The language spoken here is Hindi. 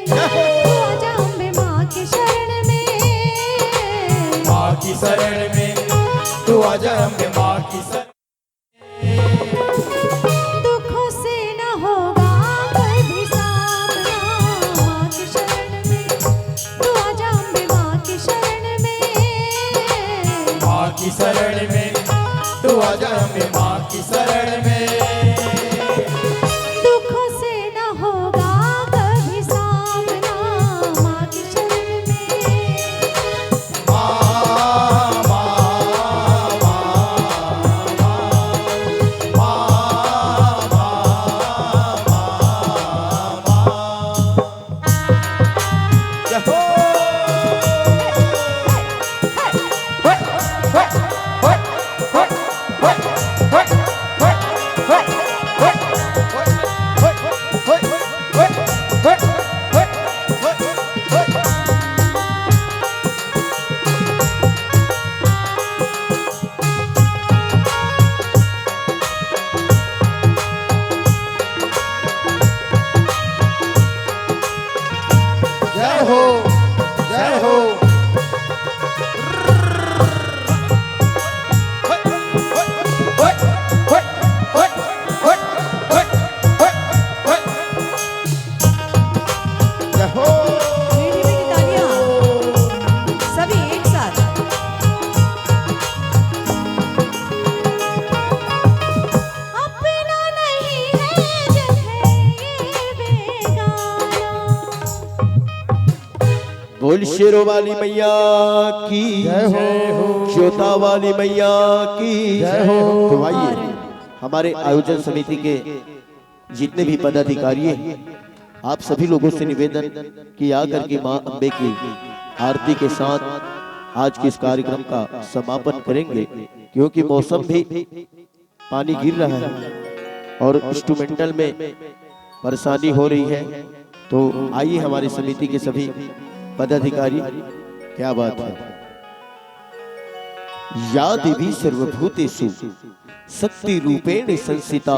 तू आजा अम्बे माँ की शरण में, माँ की शरण में तू आजा अम्बे माँ की शरण। दुखों से न होगा कोई भी सामना, माँ की शरण में तू आजा अम्बे माँ की शरण में, माँ की शरण में तू आजा अम्बे माँ की शरण में। दुखों से न होगा कभी सामना, माँ की शरण में। माँ माँ जय हो जय हो। मीठी मीठी तालियां सभी एक साथ। अपना नहीं है जगह ये बेगाना, बोल शेरों वाली मैया की जय हो। ज्योता वाली मैया की जय हो। तो आइए हमारे आयोजन समिति के जितने भी पदाधिकारी हैं, आप सभी लोगों से निवेदन कि आकर के मां अम्बे की आरती के साथ आज के इस कार्यक्रम का समापन करेंगे, क्योंकि मौसम भी पानी गिर रहा है और इंस्ट्रूमेंटल में परेशानी हो रही है। तो आइए हमारी समिति के सभी पदाधिकारी, क्या बात है। या देवी सर्वभूतेषु शक्ति रूपेण संस्थिता।